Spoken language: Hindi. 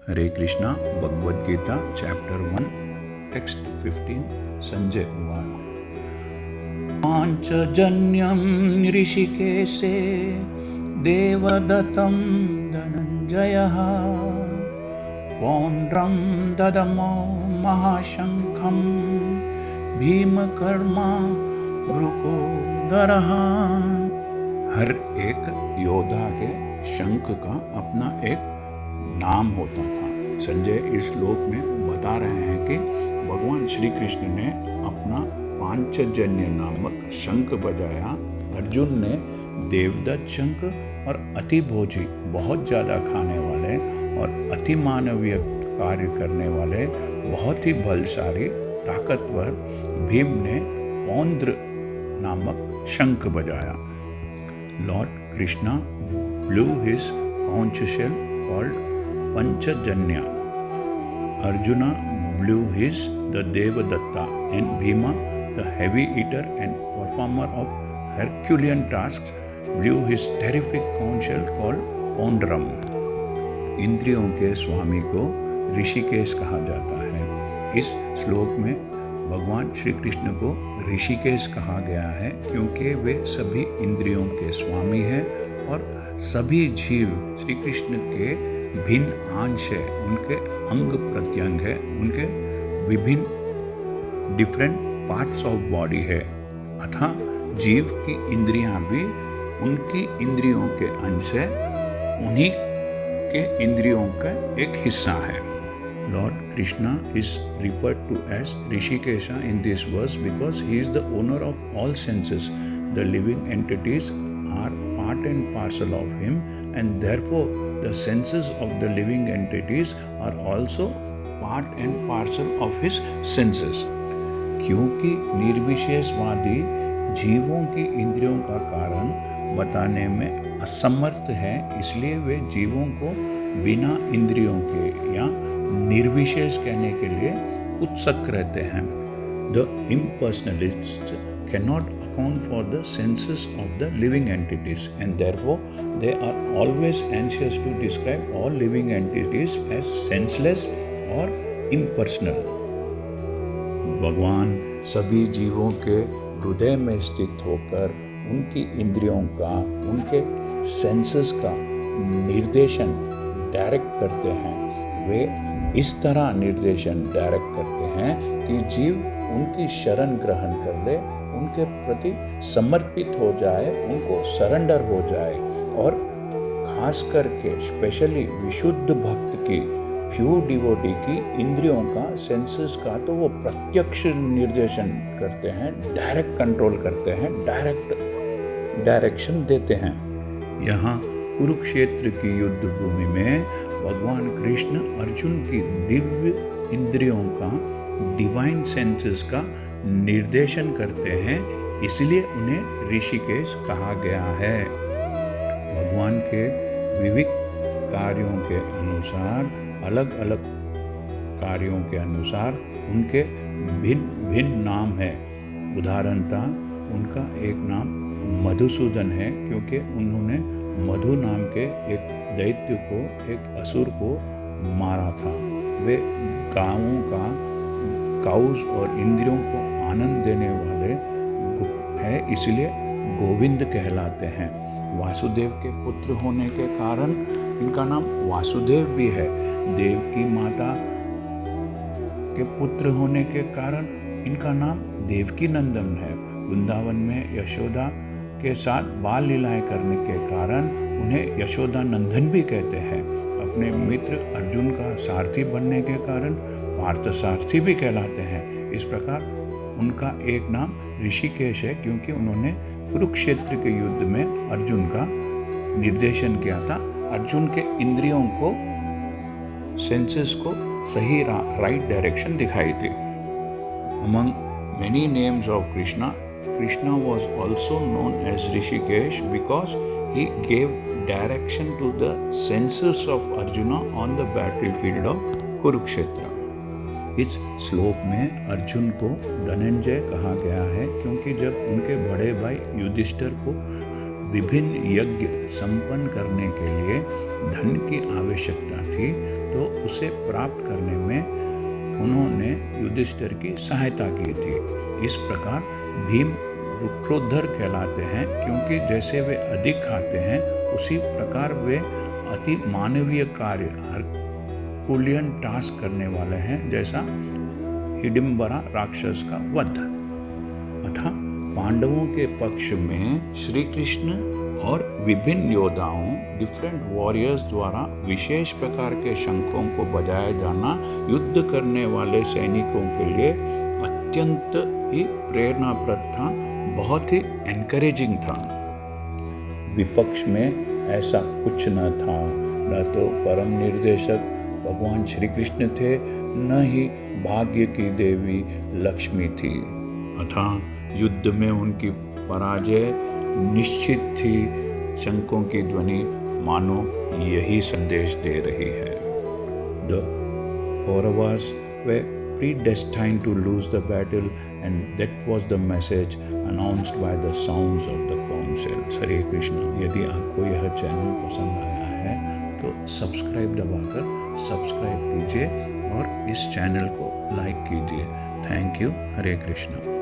हरे कृष्णा भगवद गीता चैप्टर 1 टेक्स्ट 15 संजय उवाच पांचजन्यं ऋषिकेशे देवदत्तं धनञ्जयः पौंड्रं ददमो महाशंखं भीमकर्मा वृकोदरः। हर एक योद्धा के शंख का अपना एक नाम होता था। संजय इस श्लोक में बता रहे हैं कि भगवान श्री कृष्ण ने अपना पांचजन्य नामक शंख बजाया। अर्जुन ने देवदत्त शंख और अति भोजी, बहुत ज़्यादा खाने वाले और अति मानवीय कार्य करने वाले, बहुत ही बलशाली ताकतवर भीम ने पौंड्र नामक शंख बजाया। Lord Krishna blew his conch shell called Panchajanya. Arjuna blew his the Devadatta, and Bhima, the heavy eater and performer of Herculean tasks, blew his terrific conch shell called Pondram. इंद्रियों के स्वामी को ऋषिकेश कहा जाता है। इस श्लोक में भगवान श्री कृष्ण को ऋषिकेश कहा गया है क्योंकि वे सभी इंद्रियों के स्वामी हैं और सभी जीव श्री कृष्ण के भिन्न अंश है, उनके अंग प्रत्यंग है, उनके विभिन्न डिफरेंट पार्ट्स ऑफ बॉडी है। अतः जीव की इंद्रियां भी उनकी इंद्रियों के अंश है, उन्हीं के इंद्रियों का एक हिस्सा है। Lord Krishna is referred to as Rishikesha in this verse because he is the owner of all senses. The living entities are part and parcel of him, and therefore the senses of the living entities are also part and parcel of his senses. क्योंकि निर्विशेषवादी जीवों की इंद्रियों का कारण बताने में असमर्थ है, इसलिए वे जीवों को बिना इंद्रियों के या निर्विशेष कहने के लिए उत्सुक रहते हैं। The impersonalists cannot account for the senses of the living entities, and therefore they are always anxious to describe all living entities as senseless or impersonal. भगवान सभी जीवों के हृदय में स्थित होकर उनकी इंद्रियों का, उनके सेंसेस का निर्देशन डायरेक्ट करते हैं। वे इस तरह निर्देशन डायरेक्ट करते हैं कि जीव उनकी शरण ग्रहण कर ले, उनके प्रति समर्पित हो जाए, उनको सरेंडर हो जाए। और खास करके स्पेशली विशुद्ध भक्त की, प्योर डिवोटी की इंद्रियों का, सेंसेस का तो वो प्रत्यक्ष निर्देशन करते हैं, डायरेक्ट कंट्रोल करते हैं, डायरेक्ट डायरेक्शन देते हैं। यहाँ कुरुक्षेत्र की युद्ध भूमि में भगवान कृष्ण अर्जुन की दिव्य इंद्रियों का, डिवाइन सेंसेस का निर्देशन करते हैं, इसलिए उन्हें ऋषिकेश कहा गया है। भगवान के विविध कार्यों के अनुसार, अलग अलग कार्यों के अनुसार उनके भिन्न भिन्न नाम है। उदाहरणतः उनका एक नाम मधुसूदन है क्योंकि उन्होंने मधु नाम के एक दैत्य को, एक असुर को मारा था। वे गायों का, काउस और इंद्रियों को आनंद देने वाले है, इसलिए गोविंद कहलाते हैं। वासुदेव के पुत्र होने के कारण इनका नाम वासुदेव भी है। देव की माता के पुत्र होने के कारण इनका नाम देवकी नंदन है। वृंदावन में यशोदा के साथ बाल लीलाएं करने के कारण उन्हें यशोदा नंदन भी कहते हैं। अपने मित्र अर्जुन का सारथी बनने के कारण पार्थसारथी भी कहलाते हैं। इस प्रकार उनका एक नाम ऋषिकेश है क्योंकि उन्होंने कुरुक्षेत्र के युद्ध में अर्जुन का निर्देशन किया था। अर्जुन के इंद्रियों को, सेंसेस को सही राइट डायरेक्शन दिखाई थी। Among many names of Krishna, Krishna was also known as Rishikesh because he gave direction to the senses of Arjuna on the battlefield of Kurukshetra. इस श्लोक में अर्जुन को धनंजय कहा गया है क्योंकि जब उनके बड़े भाई युधिष्ठिर को विभिन्न यज्ञ संपन्न करने के लिए धन की आवश्यकता थी तो उसे प्राप्त करने में उन्होंने युधिष्ठिर की सहायता की थी। इस प्रकार भीम वृक्षोद्धर कहलाते हैं, क्योंकि जैसे वे अधिक खाते हैं उसी प्रकार वे अति मानवीय कार्य हरकुलियन टास्क करने वाले हैं, जैसा हिडिंबरा राक्षस का वध। अतः पांडवों के पक्ष में श्री कृष्ण और विभिन्न योद्धाओं डिफरेंट वॉरियर्स द्वारा विशेष प्रकार के शंखों को बजाया जाना युद्ध करने वाले सैनिकों के लिए अत्यंत ही प्रेरणाप्रद था, बहुत ही एनकरेजिंग था। विपक्ष में ऐसा कुछ न था, न तो परम निर्देशक भगवान श्री कृष्ण थे, न ही भाग्य की देवी लक्ष्मी थी। अतः युद्ध में उनकी पराजय निश्चित थी। शंखों की ध्वनि मानो यही संदेश दे रही है। The Kauravas were predestined to lose the battle, and that was the message announced by the sounds of the councils. हरे कृष्ण। यदि आपको यह चैनल पसंद आया है तो सब्सक्राइब दबाकर सब्सक्राइब कीजिए और इस चैनल को लाइक कीजिए। Thank you. हरे कृष्ण।